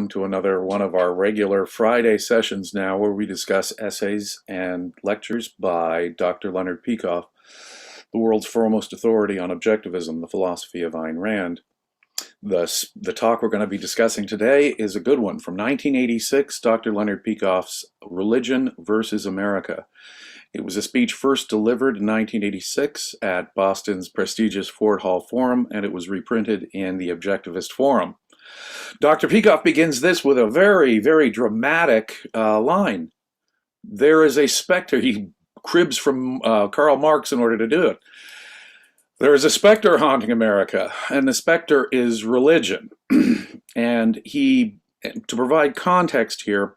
to another one of our regular Friday sessions now, where we discuss essays and lectures by Dr. Leonard Peikoff, the world's foremost authority on objectivism, the philosophy of Ayn Rand. The talk we're going to be discussing today is a good one. From 1986, Dr. Leonard Peikoff's Religion versus America. It was a speech first delivered in 1986 at Boston's prestigious Ford Hall Forum, and it was reprinted in the Objectivist Forum. Dr. Peikoff begins this with a very, very dramatic line. There is a specter. He cribs from Karl Marx in order to do it. There is a specter haunting America, and the specter is religion. And he, to provide context here,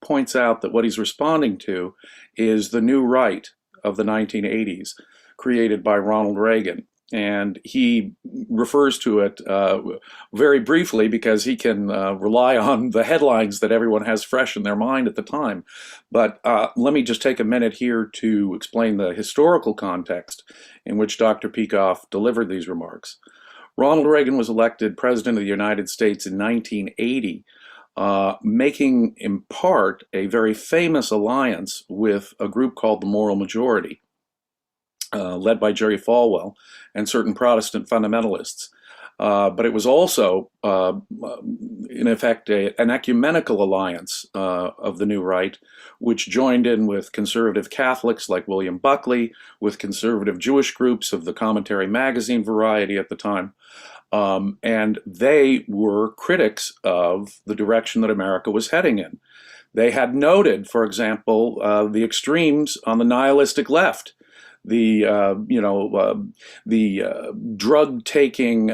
points out that what he's responding to is the new right of the 1980s, created by Ronald Reagan. And he refers to it very briefly because he can rely on the headlines that everyone has fresh in their mind at the time. But let me just take a minute here to explain the historical context in which Dr. Peikoff delivered these remarks. Ronald Reagan was elected President of the United States in 1980, making in part a very famous alliance with a group called the Moral Majority, led by Jerry Falwell and certain Protestant fundamentalists. But it was also, in effect, an ecumenical alliance of the new right, which joined in with conservative Catholics like William Buckley, with conservative Jewish groups of the Commentary magazine variety at the time. And they were critics of the direction that America was heading in. They had noted, for example, the extremes on the nihilistic left, the drug-taking,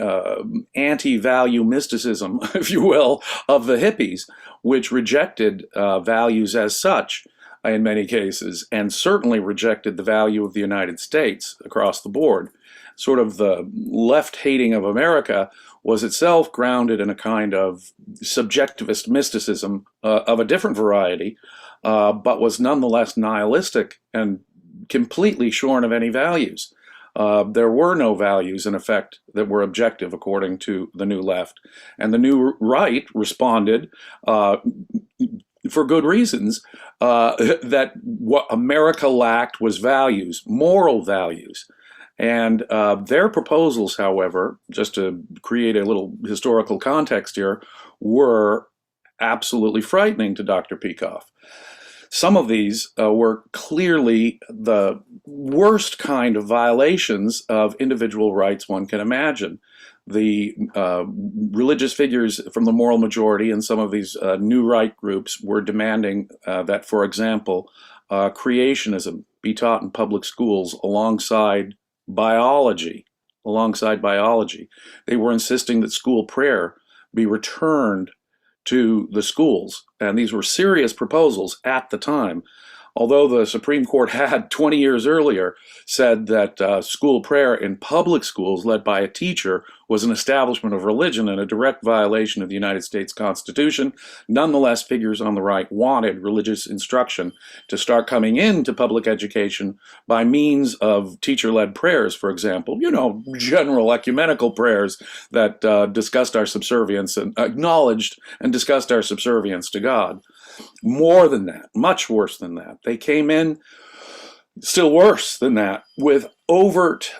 anti-value mysticism, if you will, of the hippies, which rejected values as such in many cases, and certainly rejected the value of the United States across the board. Sort of the left hating of America was itself grounded in a kind of subjectivist mysticism of a different variety, but was nonetheless nihilistic and completely shorn of any values. There were no values, in effect, that were objective, according to the new left. And the new right responded, for good reasons, that what America lacked was values, moral values. And their proposals, however, just to create a little historical context here, were absolutely frightening to Dr. Peikoff. Some of these were clearly the worst kind of violations of individual rights one can imagine. The religious figures from the Moral Majority and some of these new right groups were demanding that, for example, creationism be taught in public schools alongside biology. They were insisting that school prayer be returned to the schools, and these were serious proposals at the time. Although the Supreme Court had 20 years earlier said that school prayer in public schools led by a teacher was an establishment of religion and a direct violation of the United States Constitution, nonetheless figures on the right wanted religious instruction to start coming into public education by means of teacher-led prayers, for example, general ecumenical prayers that discussed our subservience and acknowledged and discussed our subservience to God. More than that, much worse than that, they came in, still worse than that, with overt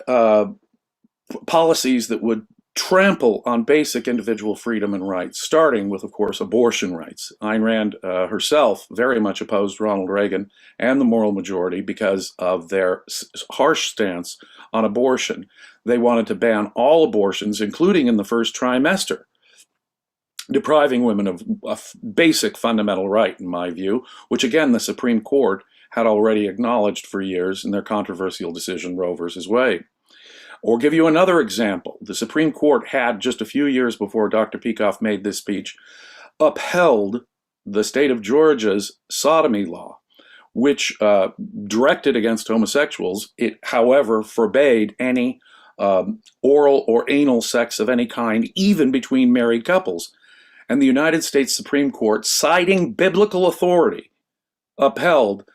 policies that would trample on basic individual freedom and rights, starting with, of course, abortion rights. Ayn Rand herself very much opposed Ronald Reagan and the Moral Majority because of their harsh stance on abortion. They wanted to ban all abortions, including in the first trimester, depriving women of a basic fundamental right, in my view, which again the Supreme Court had already acknowledged for years in their controversial decision Roe versus Wade. Or give you another example. The Supreme Court had, just a few years before Dr. Peikoff made this speech, upheld the state of Georgia's Sodomy Law, which directed against homosexuals. It, however, forbade any oral or anal sex of any kind, even between married couples. And the United States Supreme Court, citing biblical authority, upheld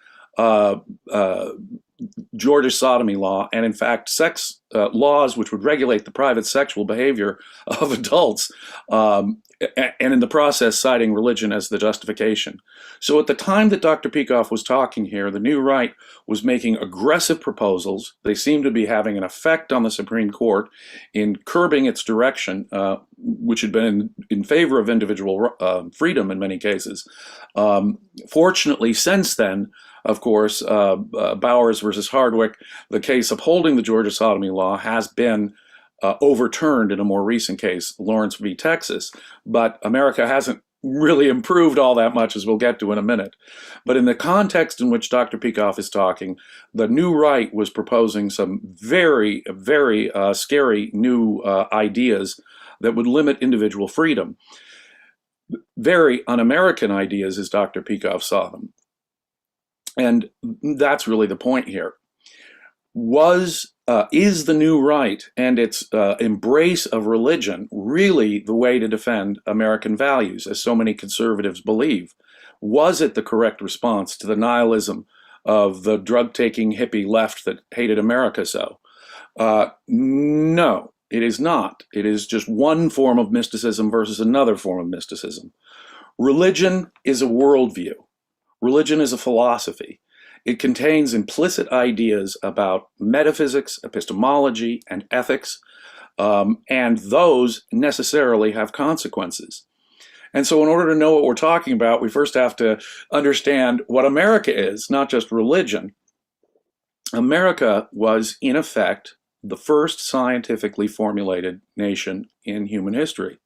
Georgia's sodomy law, and in fact, sex laws which would regulate the private sexual behavior of adults and in the process citing religion as the justification. So at the time that Dr. Peikoff was talking here, the New Right was making aggressive proposals. They seemed to be having an effect on the Supreme Court in curbing its direction, which had been in favor of individual freedom in many cases. Fortunately, since then, of course, Bowers versus Hardwick, the case upholding the Georgia Sodomy Law, has been overturned in a more recent case, Lawrence v. Texas. But America hasn't really improved all that much, as we'll get to in a minute. But in the context in which Dr. Peikoff is talking, the New Right was proposing some very, very scary new ideas that would limit individual freedom. Very un-American ideas, as Dr. Peikoff saw them. And that's really the point here. Is the New Right and its embrace of religion really the way to defend American values, as so many conservatives believe? Was it the correct response to the nihilism of the drug-taking hippie left that hated America so? No, it is not. It is just one form of mysticism versus another form of mysticism. Religion is a worldview. Religion is a philosophy. It contains implicit ideas about metaphysics, epistemology, and ethics, and those necessarily have consequences. And so in order to know what we're talking about, we first have to understand what America is, not just religion. America was, in effect, the first scientifically formulated nation in human history.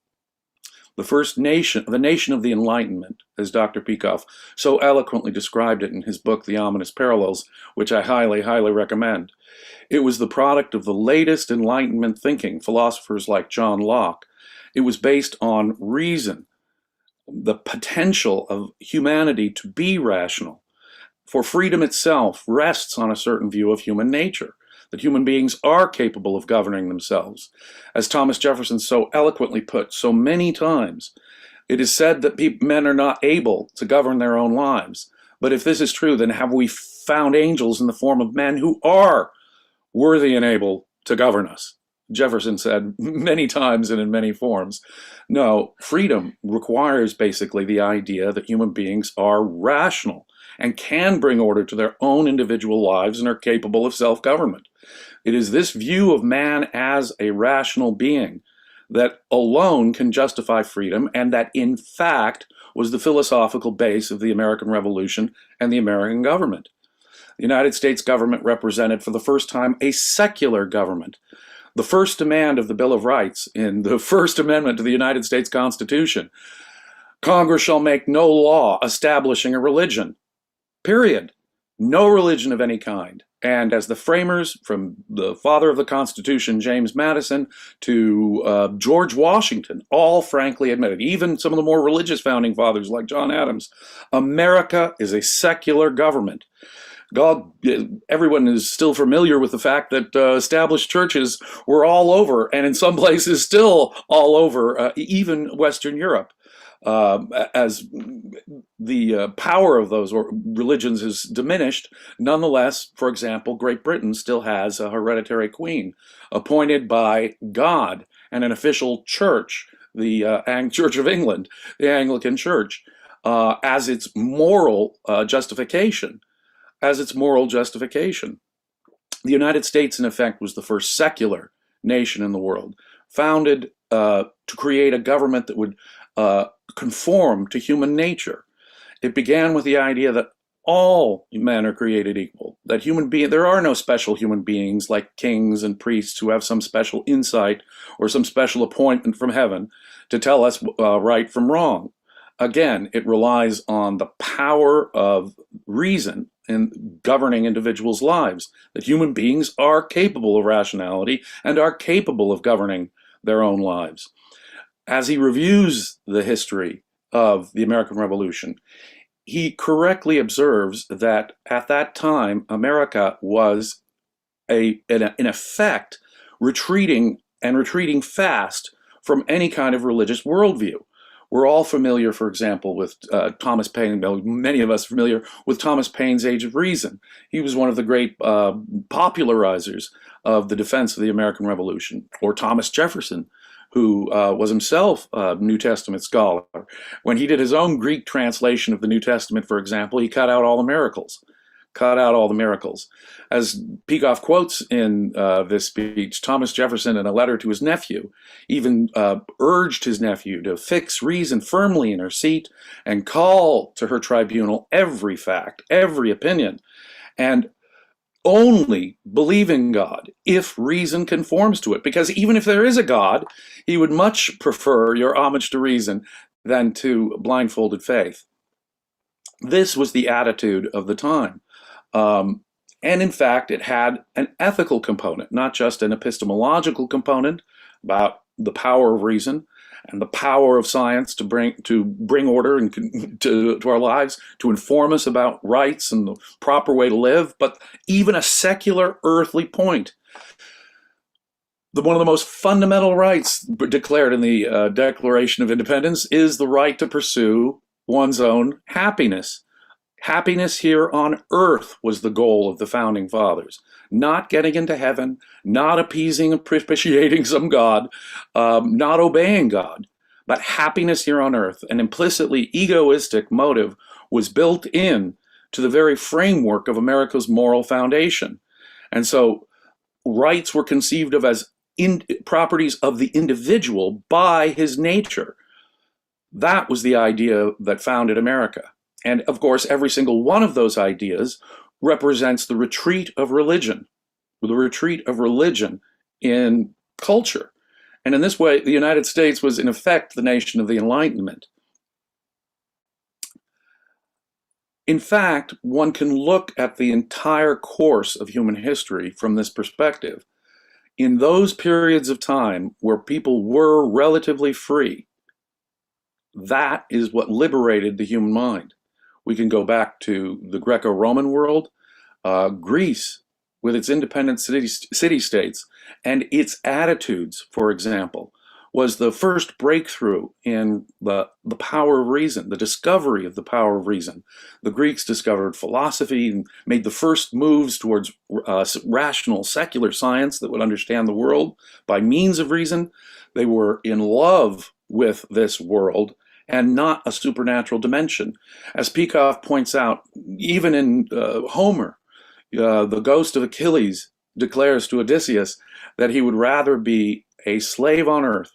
The first nation, the nation of the Enlightenment, as Dr. Peikoff so eloquently described it in his book, The Ominous Parallels, which I highly, highly recommend. It was the product of the latest Enlightenment thinking, philosophers like John Locke. It was based on reason, the potential of humanity to be rational. For freedom itself rests on a certain view of human nature, that human beings are capable of governing themselves. As Thomas Jefferson so eloquently put so many times, it is said that men are not able to govern their own lives. But if this is true, then have we found angels in the form of men who are worthy and able to govern us? Jefferson said many times and in many forms. No, freedom requires basically the idea that human beings are rational and can bring order to their own individual lives and are capable of self-government. It is this view of man as a rational being that alone can justify freedom, and that in fact was the philosophical base of the American Revolution and the American government. The United States government represented for the first time a secular government. The first demand of the Bill of Rights in the First Amendment to the United States Constitution: Congress shall make no law establishing a religion. Period. No religion of any kind. And as the framers, from the father of the Constitution, James Madison, to George Washington, all frankly admitted, even some of the more religious founding fathers like John Adams, America is a secular government. Everyone is still familiar with the fact that established churches were all over, and in some places still all over, even Western Europe. As the power of those religions is diminished, nonetheless, for example, Great Britain still has a hereditary queen appointed by God and an official church, the Church of England, the Anglican Church, as its moral justification. The United States, in effect, was the first secular nation in the world, founded to create a government that would conform to human nature. It began with the idea that all men are created equal, that there are no special human beings like kings and priests who have some special insight or some special appointment from heaven to tell us right from wrong. Again, it relies on the power of reason in governing individuals' lives, that human beings are capable of rationality and are capable of governing their own lives. As he reviews the history of the American Revolution, he correctly observes that at that time, America was, in effect, retreating fast from any kind of religious worldview. We're all familiar, for example, with Thomas Paine. Many of us familiar with Thomas Paine's Age of Reason. He was one of the great popularizers of the defense of the American Revolution. Or Thomas Jefferson, who was himself a New Testament scholar. When he did his own Greek translation of the New Testament, for example, he cut out all the miracles. Cut out all the miracles. As Peikoff quotes in this speech, Thomas Jefferson, in a letter to his nephew, even urged his nephew to fix reason firmly in her seat and call to her tribunal every fact, every opinion, and only believe in God if reason conforms to it. Because even if there is a God, he would much prefer your homage to reason than to blindfolded faith. This was the attitude of the time. And in fact, it had an ethical component, not just an epistemological component about the power of reason and the power of science to bring order and to our lives, to inform us about rights and the proper way to live, but even a secular earthly point. One of the most fundamental rights declared in the Declaration of Independence is the right to pursue one's own happiness. Happiness here on earth was the goal of the founding fathers. Not getting into heaven, not appeasing and propitiating some God, not obeying God, but happiness here on earth. An implicitly egoistic motive was built in to the very framework of America's moral foundation. And so rights were conceived of as properties of the individual by his nature. That was the idea that founded America. And of course, every single one of those ideas represents the retreat of religion in culture. And in this way, the United States was in effect the nation of the Enlightenment. In fact, one can look at the entire course of human history from this perspective. In those periods of time where people were relatively free, that is what liberated the human mind. We can go back to the Greco-Roman world, Greece with its independent city-states and its attitudes, for example, was the first breakthrough in the power of reason, the discovery of the power of reason. The Greeks discovered philosophy and made the first moves towards rational, secular science that would understand the world by means of reason. They were in love with this world and not a supernatural dimension. As Peikoff points out, even in Homer, the ghost of Achilles declares to Odysseus that he would rather be a slave on earth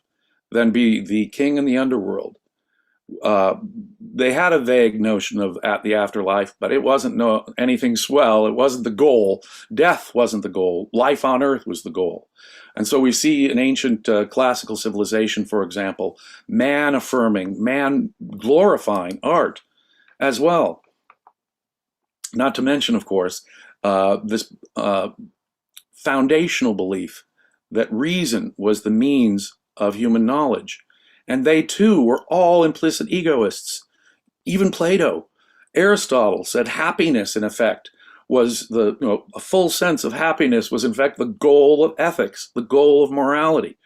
than be the king in the underworld. They had a vague notion of the afterlife, but it wasn't anything swell. It wasn't the goal. Death wasn't the goal. Life on earth was the goal. And so we see in ancient classical civilization, for example, man affirming, man glorifying art as well. Not to mention, of course, this foundational belief that reason was the means of human knowledge. And they too were all implicit egoists. Even Plato, Aristotle said happiness, in effect, was a full sense of happiness was in fact the goal of ethics, the goal of morality.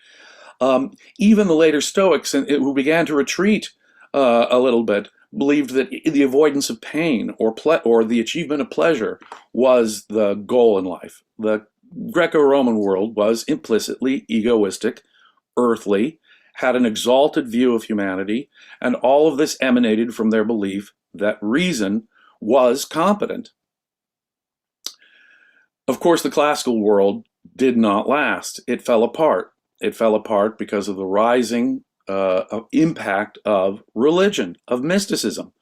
Even the later Stoics, who began to retreat a little bit, believed that the avoidance of pain or the achievement of pleasure was the goal in life. The Greco-Roman world was implicitly egoistic, earthly, had an exalted view of humanity, and all of this emanated from their belief that reason was competent. Of course, the classical world did not last. It fell apart. It fell apart because of the rising impact of religion, of mysticism.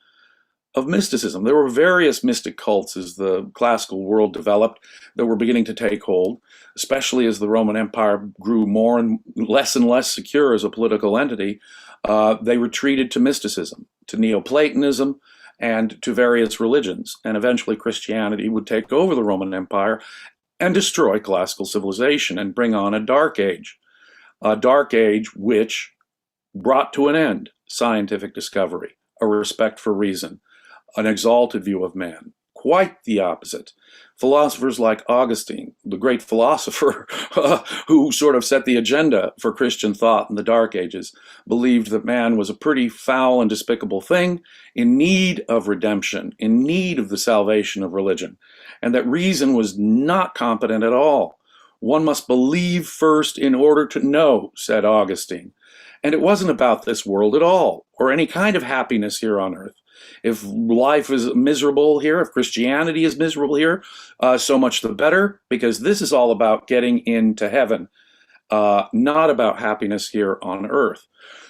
There were various mystic cults as the classical world developed that were beginning to take hold, especially as the Roman Empire grew more and less secure as a political entity. They retreated to mysticism, to Neoplatonism, and to various religions. And eventually Christianity would take over the Roman Empire and destroy classical civilization and bring on a dark age which brought to an end scientific discovery, a respect for reason, an exalted view of man. Quite the opposite. Philosophers like Augustine, the great philosopher who sort of set the agenda for Christian thought in the Dark Ages, believed that man was a pretty foul and despicable thing in need of redemption, in need of the salvation of religion, and that reason was not competent at all. One must believe first in order to know, said Augustine. And it wasn't about this world at all, or any kind of happiness here on earth. If life is miserable here, if Christianity is miserable here, so much the better, because this is all about getting into heaven, not about happiness here on earth.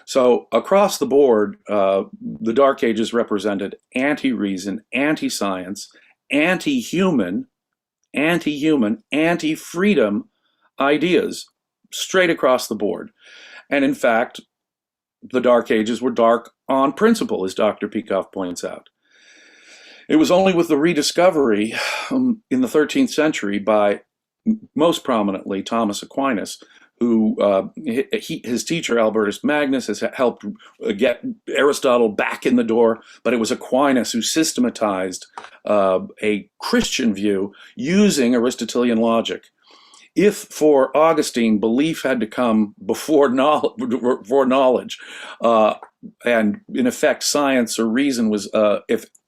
So across the board, the Dark Ages represented anti-reason, anti-science, anti-human, anti-freedom ideas, straight across the board. And in fact, the Dark Ages were dark on principle, as Dr. Peikoff points out. It was only with the rediscovery in the 13th century by, most prominently, Thomas Aquinas, who his teacher, Albertus Magnus, has helped get Aristotle back in the door, but it was Aquinas who systematized a Christian view using Aristotelian logic. If for Augustine belief had to come before knowledge, and in effect science or reason was,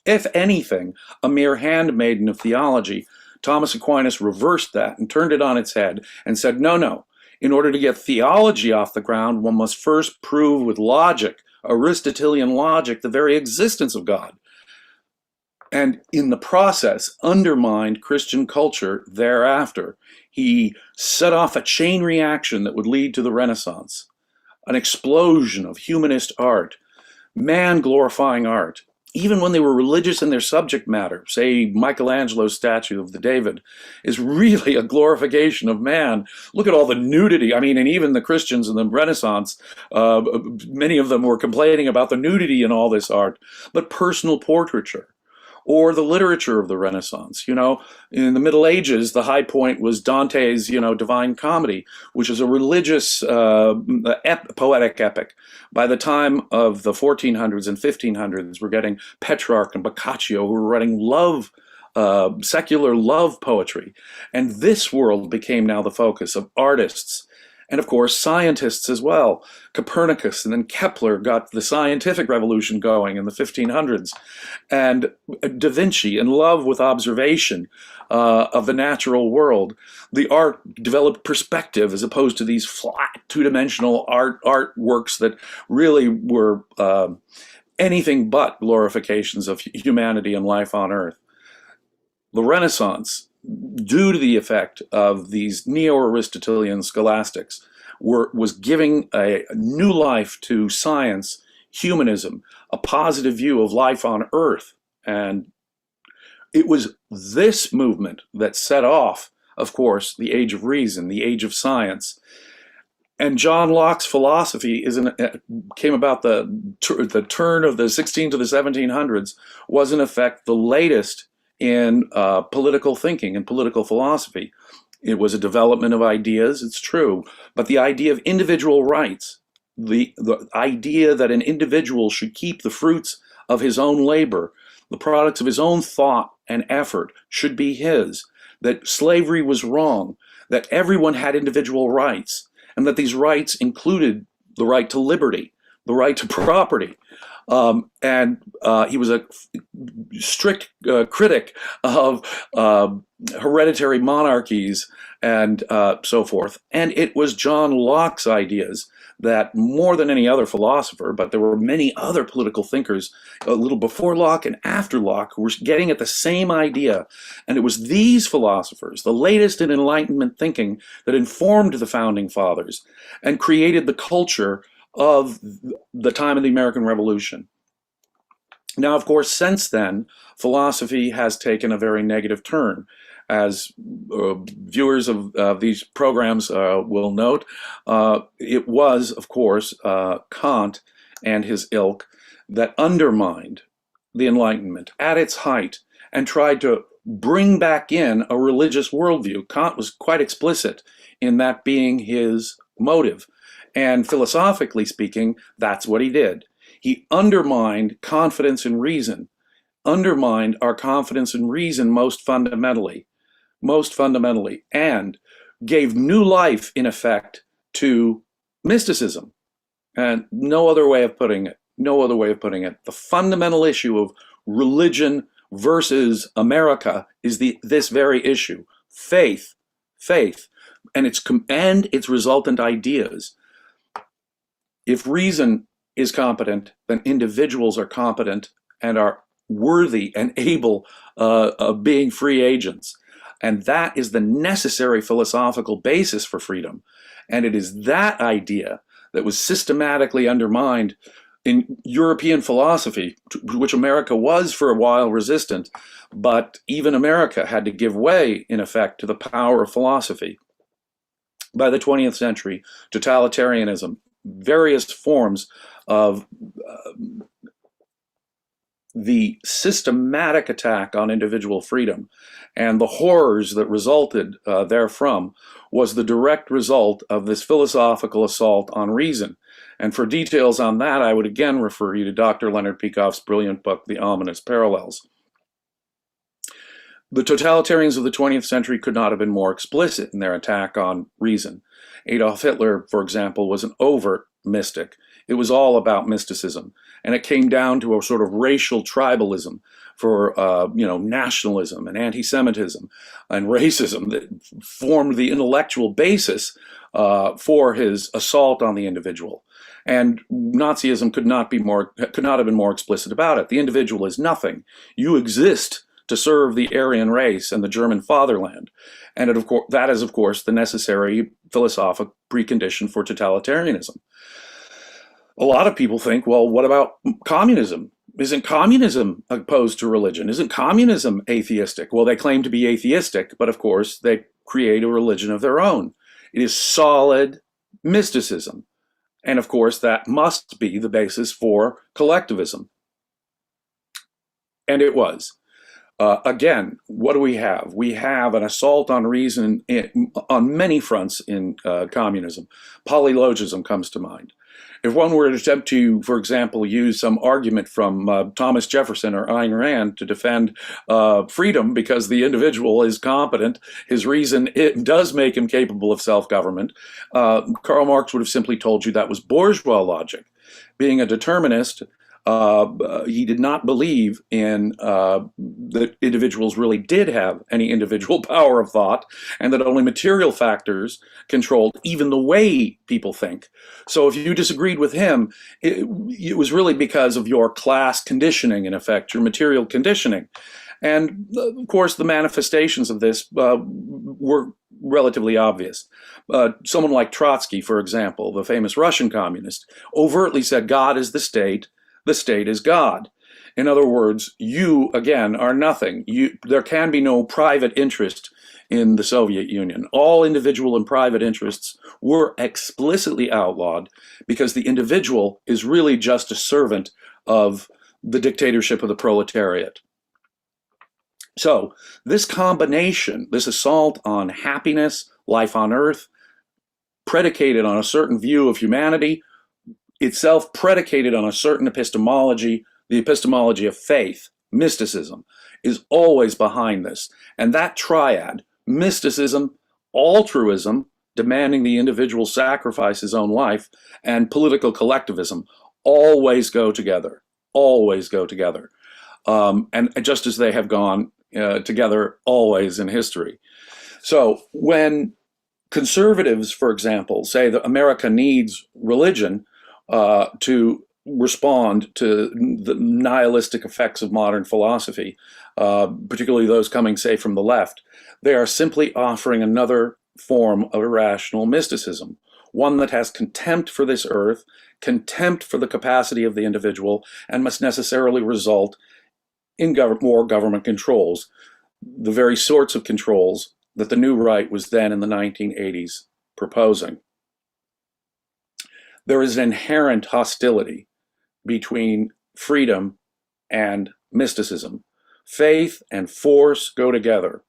if anything, a mere handmaiden of theology, Thomas Aquinas reversed that and turned it on its head and said, no. In order to get theology off the ground, one must first prove with logic, Aristotelian logic, the very existence of God. And in the process, undermined Christian culture thereafter. He set off a chain reaction that would lead to the Renaissance, an explosion of humanist art, man-glorifying art. Even when they were religious in their subject matter, say Michelangelo's statue of the David is really a glorification of man. Look at all the nudity. I mean, and even the Christians in the Renaissance, many of them were complaining about the nudity in all this art. But personal portraiture, or the literature of the Renaissance. In the Middle Ages, the high point was Dante's, Divine Comedy, which is a religious poetic epic. By the time of the 1400s and 1500s, we're getting Petrarch and Boccaccio, who were writing secular love poetry. And this world became now the focus of artists, and of course scientists as well. Copernicus and then Kepler got the scientific revolution going in the 1500s. And Da Vinci, in love with observation of the natural world, the art developed perspective as opposed to these flat two-dimensional artworks that really were anything but glorifications of humanity and life on earth. The Renaissance, due to the effect of these neo-Aristotelian scholastics, was giving a new life to science, humanism, a positive view of life on earth. And it was this movement that set off, of course, the Age of Reason, the Age of Science. And John Locke's philosophy came about the turn of the 16 to the 1700s, was in effect the latest in political thinking and political philosophy. It was a development of ideas, it's true, but the idea of individual rights, the idea that an individual should keep the fruits of his own labor, the products of his own thought and effort should be his, that slavery was wrong, that everyone had individual rights, and that these rights included the right to liberty, the right to property. And he was a strict critic of hereditary monarchies and so forth. And it was John Locke's ideas that, more than any other philosopher, but there were many other political thinkers a little before Locke and after Locke, who were getting at the same idea. And it was these philosophers, the latest in Enlightenment thinking, that informed the Founding Fathers and created the culture of the time of the American Revolution. Now, of course, since then, philosophy has taken a very negative turn. As viewers of these programs will note, it was, of course, Kant and his ilk that undermined the Enlightenment at its height and tried to bring back in a religious worldview. Kant was quite explicit in that being his motive. And philosophically speaking, that's what he did. He undermined confidence in reason, undermined our confidence in reason most fundamentally, and gave new life, in effect, to mysticism. And no other way of putting it. The fundamental issue of religion versus America is this very issue: faith, and its resultant ideas. If reason is competent, then individuals are competent and are worthy and able of being free agents. And that is the necessary philosophical basis for freedom. And it is that idea that was systematically undermined in European philosophy, to which America was for a while resistant, but even America had to give way, in effect, to the power of philosophy. By the 20th century, totalitarianism, various forms of the systematic attack on individual freedom and the horrors that resulted therefrom was the direct result of this philosophical assault on reason. And for details on that, I would again refer you to Dr. Leonard Peikoff's brilliant book, The Ominous Parallels. The totalitarians of the 20th century could not have been more explicit in their attack on reason. Adolf Hitler, for example, was an overt mystic. It was all about mysticism, and it came down to a sort of racial tribalism for nationalism and anti-Semitism and racism that formed the intellectual basis for his assault on the individual. And Nazism could not have been more explicit about it. The individual is nothing. You exist to serve the Aryan race and the German fatherland. And that is, of course, the necessary philosophic precondition for totalitarianism. A lot of people think, well, what about communism? Isn't communism opposed to religion? Isn't communism atheistic? Well, they claim to be atheistic, but of course, they create a religion of their own. It is solid mysticism. And of course, that must be the basis for collectivism. And it was. Again, what do we have? We have an assault on reason on many fronts in communism. Polylogism comes to mind. If one were to attempt to, for example, use some argument from Thomas Jefferson or Ayn Rand to defend freedom because the individual is competent, his reason, it does make him capable of self-government, Karl Marx would have simply told you that was bourgeois logic. Being a determinist, he did not believe in that individuals really did have any individual power of thought, and that only material factors controlled even the way people think. So if you disagreed with him, it was really because of your class conditioning, in effect, your material conditioning. And of course, the manifestations of this were relatively obvious. Someone like Trotsky, for example, the famous Russian communist, overtly said God is the state is God. In other words, you, again, are nothing. There can be no private interest in the Soviet Union. All individual and private interests were explicitly outlawed because the individual is really just a servant of the dictatorship of the proletariat. So this combination, this assault on happiness, life on earth, predicated on a certain view of humanity, itself predicated on a certain epistemology, the epistemology of faith, mysticism, is always behind this. And that triad, mysticism, altruism, demanding the individual sacrifice his own life, and political collectivism, always go together, always go together. And just as they have gone together always in history. So when conservatives, for example, say that America needs religion, to respond to the nihilistic effects of modern philosophy, particularly those coming, say, from the left, they are simply offering another form of irrational mysticism, one that has contempt for this earth, contempt for the capacity of the individual, and must necessarily result in more government controls, the very sorts of controls that the New Right was then in the 1980s proposing. There is an inherent hostility between freedom and mysticism. Faith and force go together.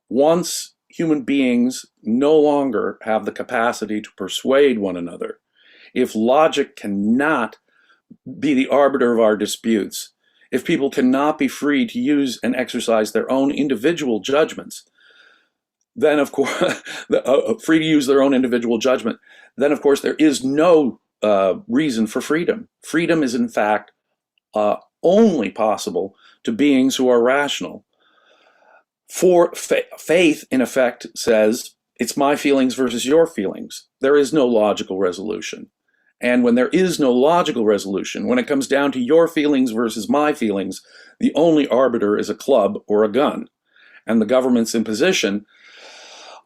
Once human beings no longer have the capacity to persuade one another, if logic cannot be the arbiter of our disputes, if people cannot be free to use and exercise their own individual judgments, then of course, free to use their own individual judgment, then of course there is no reason for freedom. Freedom is in fact only possible to beings who are rational. For faith, in effect, says it's my feelings versus your feelings. There is no logical resolution. And when there is no logical resolution, when it comes down to your feelings versus my feelings, the only arbiter is a club or a gun. And the government's imposition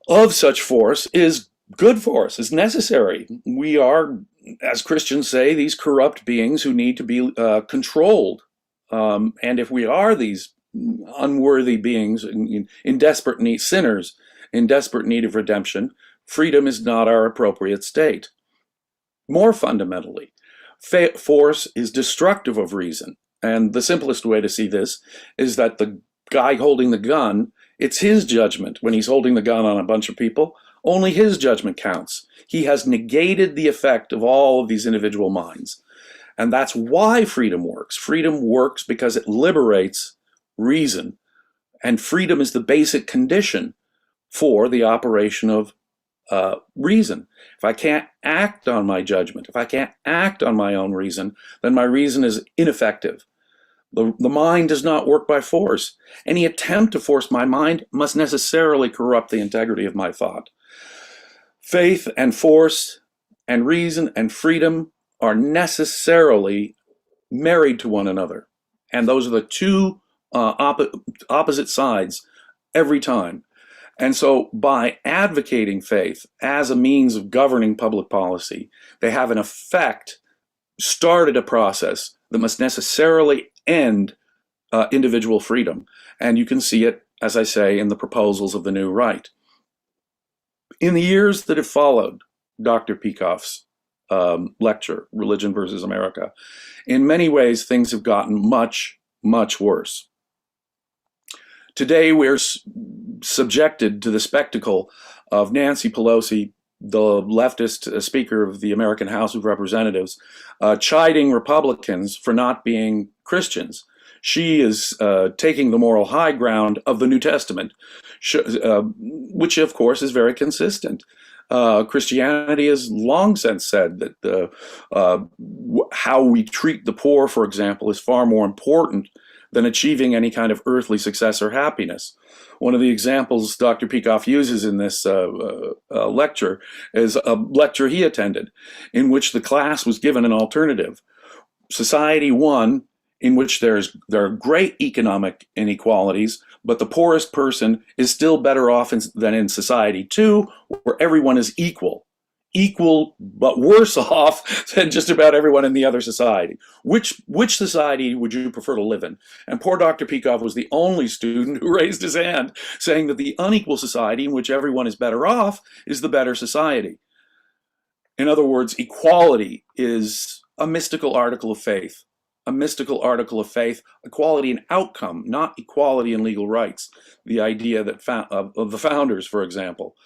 of such force is good force, is necessary. We are, as Christians say, these corrupt beings who need to be controlled. And if we are these unworthy beings in desperate need, sinners in desperate need of redemption, freedom is not our appropriate state. More fundamentally, force is destructive of reason. And the simplest way to see this is that the guy holding the gun, it's his judgment when he's holding the gun on a bunch of people. Only his judgment counts. He has negated the effect of all of these individual minds. And that's why freedom works. Freedom works because it liberates reason. And freedom is the basic condition for the operation of reason. If I can't act on my judgment, if I can't act on my own reason, then my reason is ineffective. The mind does not work by force. Any attempt to force my mind must necessarily corrupt the integrity of my thought. Faith and force and reason and freedom are necessarily married to one another. And those are the two opposite sides every time. And so by advocating faith as a means of governing public policy, they have in effect started a process that must necessarily end individual freedom. And you can see it, as I say, in the proposals of the new right. In the years that have followed Dr. Peikoff's lecture, Religion versus America, in many ways things have gotten much, much worse. Today we're subjected to the spectacle of Nancy Pelosi, the leftist Speaker of the American House of Representatives, chiding Republicans for not being Christians. She is taking the moral high ground of the New Testament, which of course is very consistent. Christianity has long since said that how we treat the poor, for example, is far more important than achieving any kind of earthly success or happiness. One of the examples Dr. Peikoff uses in this lecture is a lecture he attended in which the class was given an alternative. Society 1, in which there are great economic inequalities, but the poorest person is still better off than in Society 2, where everyone is equal but worse off than just about everyone in the other society. Which society would you prefer to live in? And poor Dr. Peikoff was the only student who raised his hand, saying that the unequal society in which everyone is better off is the better society. In other words, equality is a mystical article of faith. A mystical article of faith, equality in outcome, not equality in legal rights. The idea that of the founders, for example.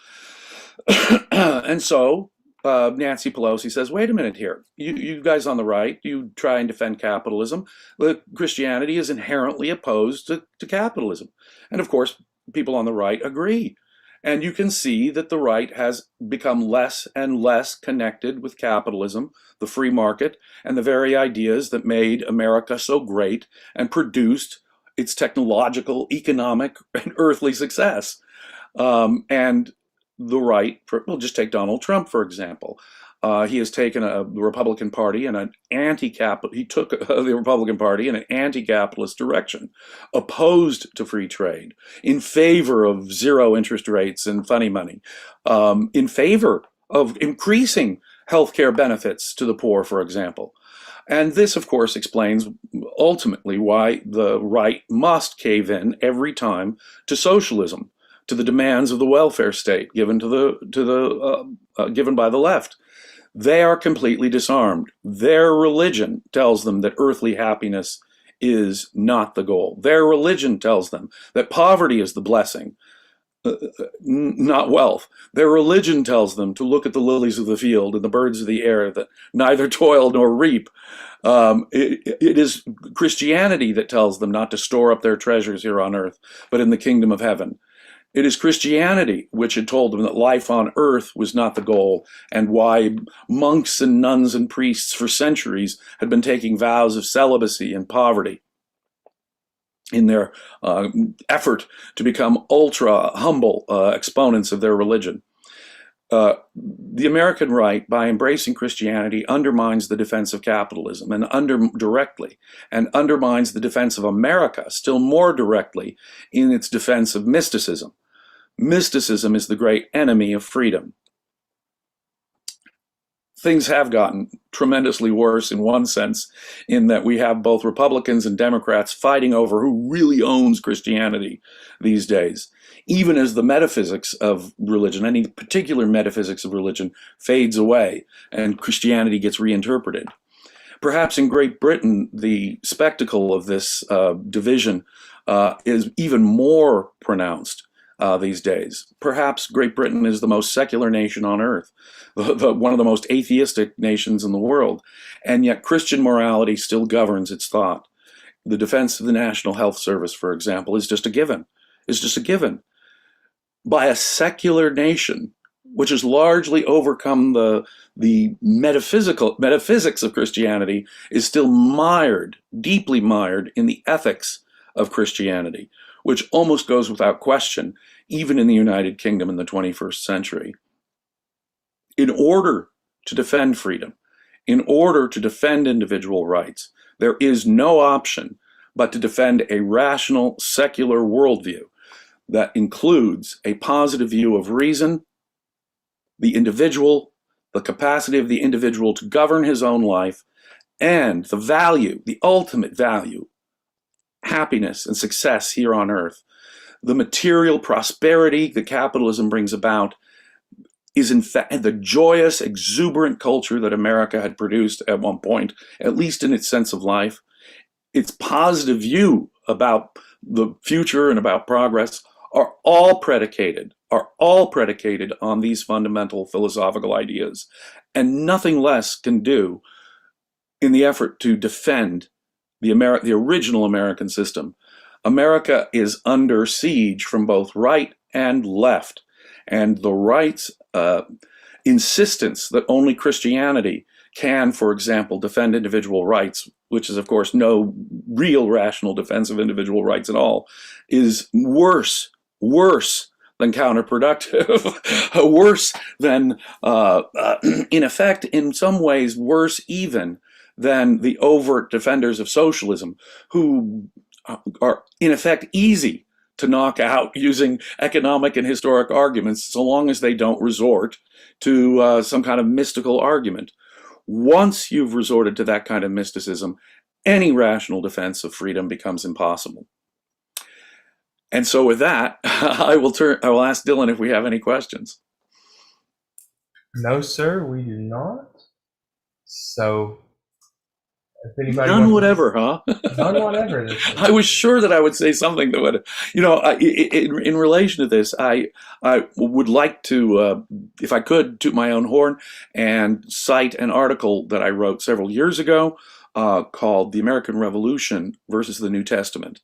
And so Nancy Pelosi says, wait a minute here. You guys on the right, you try and defend capitalism. Christianity is inherently opposed to capitalism. And of course, people on the right agree. And you can see that the right has become less and less connected with capitalism, the free market, and the very ideas that made America so great and produced its technological, economic, and earthly success. And the right, we'll just take Donald Trump, for example. He has taken the Republican Party in an he took the Republican Party in an anti-capitalist direction, opposed to free trade, in favor of zero interest rates and funny money, in favor of increasing healthcare benefits to the poor, for example. And this, of course, explains ultimately why the right must cave in every time to socialism, to the demands of the welfare state given given by the left. They are completely disarmed. Their religion tells them that earthly happiness is not the goal. Their religion tells them that poverty is the blessing, not wealth. Their religion tells them to look at the lilies of the field and the birds of the air that neither toil nor reap. It is Christianity that tells them not to store up their treasures here on earth, but in the kingdom of heaven. It is Christianity which had told them that life on earth was not the goal, and why monks and nuns and priests for centuries had been taking vows of celibacy and poverty in their effort to become ultra humble exponents of their religion. The American right, by embracing Christianity, undermines the defense of capitalism directly, and undermines the defense of America still more directly in its defense of mysticism. Mysticism is the great enemy of freedom. Things have gotten tremendously worse in one sense, in that we have both Republicans and Democrats fighting over who really owns Christianity these days. Even as the metaphysics of religion, any particular metaphysics of religion, fades away and Christianity gets reinterpreted. Perhaps in Great Britain, the spectacle of this division is even more pronounced these days. Perhaps Great Britain is the most secular nation on earth, one of the most atheistic nations in the world, and yet Christian morality still governs its thought. The defense of the National Health Service, for example, is just a given. It's just a given. By a secular nation, which has largely overcome the metaphysics of Christianity, is still mired, deeply mired in the ethics of Christianity, which almost goes without question, even in the United Kingdom in the 21st century. In order to defend freedom, in order to defend individual rights, there is no option but to defend a rational, secular worldview that includes a positive view of reason, the individual, the capacity of the individual to govern his own life, and the value, the ultimate value, happiness and success here on earth. The material prosperity that capitalism brings about is in fact the joyous, exuberant culture that America had produced at one point, at least in its sense of life. Its positive view about the future and about progress are all predicated on these fundamental philosophical ideas, and nothing less can do in the effort to defend the original American system. America is under siege from both right and left, and the right's insistence that only Christianity can, for example, defend individual rights, which is, of course, no real rational defense of individual rights at all, is worse than counterproductive, worse than, in effect, in some ways, worse even than the overt defenders of socialism, who are, in effect, easy to knock out using economic and historic arguments, so long as they don't resort to some kind of mystical argument. Once you've resorted to that kind of mysticism, any rational defense of freedom becomes impossible. And so with that, I will ask Dylan if we have any questions. No, sir, we do not. So, if anybody None whatever, huh? None whatever. I was sure that I would say something that would, in relation to this, I would like to, if I could, toot my own horn and cite an article that I wrote several years ago called "The American Revolution versus the New Testament."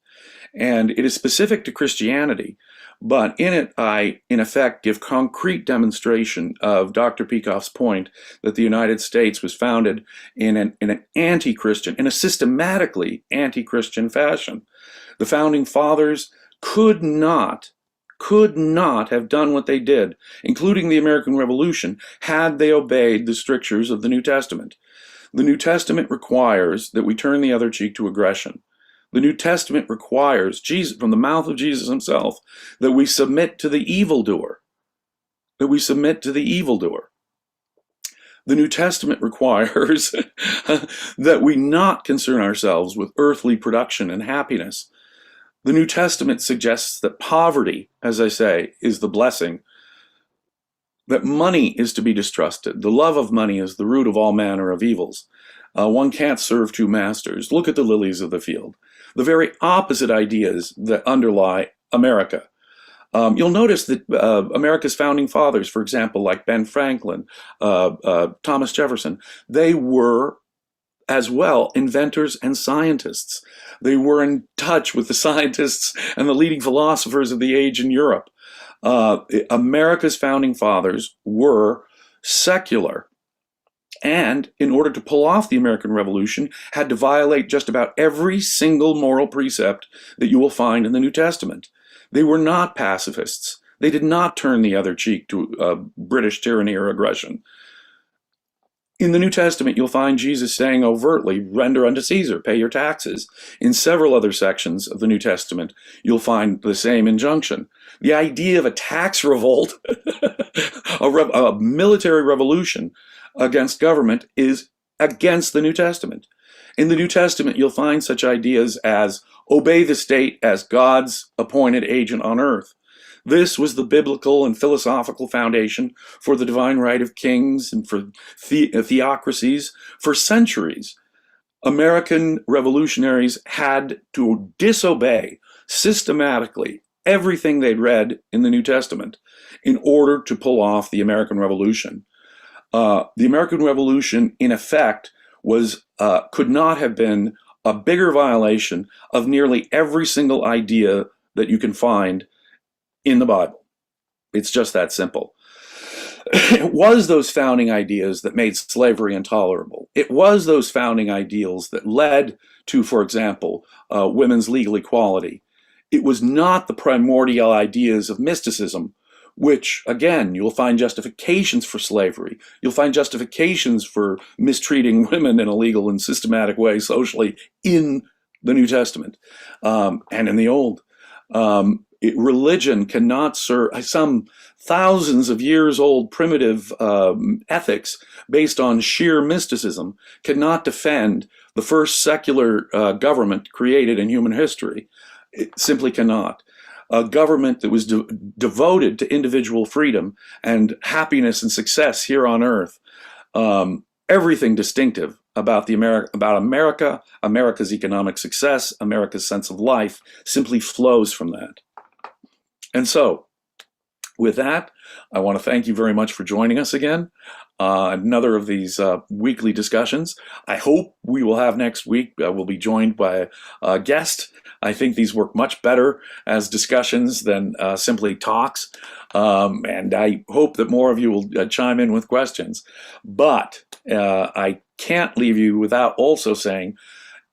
And it is specific to Christianity, but in it I, in effect, give concrete demonstration of Dr. Peikoff's point that the United States was founded in an anti-Christian, in a systematically anti-Christian fashion. The founding fathers could not have done what they did, including the American Revolution, had they obeyed the strictures of the New Testament. The New Testament requires that we turn the other cheek to aggression. The New Testament requires, from the mouth of Jesus himself, that we submit to the evildoer. That we submit to the evildoer. The New Testament requires that we not concern ourselves with earthly production and happiness. The New Testament suggests that poverty, as I say, is the blessing, that money is to be distrusted. The love of money is the root of all manner of evils. One can't serve two masters. Look at the lilies of the field. The very opposite ideas that underlie America. You'll notice that America's founding fathers, for example, like Ben Franklin, Thomas Jefferson, they were as well inventors and scientists. They were in touch with the scientists and the leading philosophers of the age in Europe. America's founding fathers were secular, and in order to pull off the American Revolution, had to violate just about every single moral precept that you will find in the New Testament. They were not pacifists. They did not turn the other cheek to British tyranny or aggression. In the New Testament, you'll find Jesus saying overtly, render unto Caesar, pay your taxes. In several other sections of the New Testament, you'll find the same injunction. The idea of a tax revolt, a military revolution against government, is against the New Testament. In the New Testament, you'll find such ideas as obey the state as God's appointed agent on earth. This was the biblical and philosophical foundation for the divine right of kings and for theocracies for centuries. American revolutionaries had to disobey systematically everything they'd read in the New Testament in order to pull off the American Revolution. The American Revolution, in effect, could not have been a bigger violation of nearly every single idea that you can find in the Bible. It's just that simple. It was those founding ideas that made slavery intolerable. It was those founding ideals that led to, for example, women's legal equality. It was not the primordial ideas of mysticism, which, again, you'll find justifications for slavery. You'll find justifications for mistreating women in a legal and systematic way socially in the New Testament and in the Old. Religion cannot serve some thousands of years old primitive ethics based on sheer mysticism cannot defend the first secular government created in human history. It simply cannot. A government that was devoted to individual freedom and happiness and success here on earth. Everything distinctive about America, America's economic success, America's sense of life simply flows from that. And so, with that, I want to thank you very much for joining us again. Another of these weekly discussions. I hope we will have next week. We'll be joined by a guest. I think these work much better as discussions than simply talks. And I hope that more of you will chime in with questions. But I can't leave you without also saying,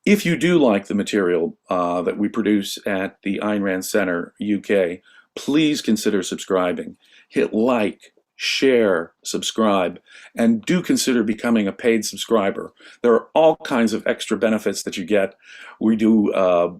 if you do like the material that we produce at the Ayn Rand Center UK, please consider subscribing. Hit like, share, subscribe, and do consider becoming a paid subscriber. There are all kinds of extra benefits that you get. We do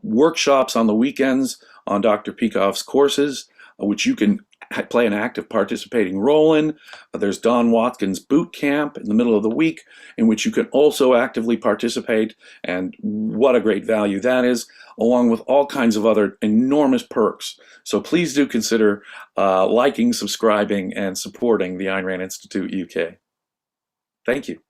workshops on the weekends on Dr. Peikoff's courses, which you can play an active participating role in. There's Don Watkins Boot Camp in the middle of the week, in which you can also actively participate, and what a great value that is, along with all kinds of other enormous perks. So please do consider liking, subscribing, and supporting the Ayn Rand Institute UK. Thank you.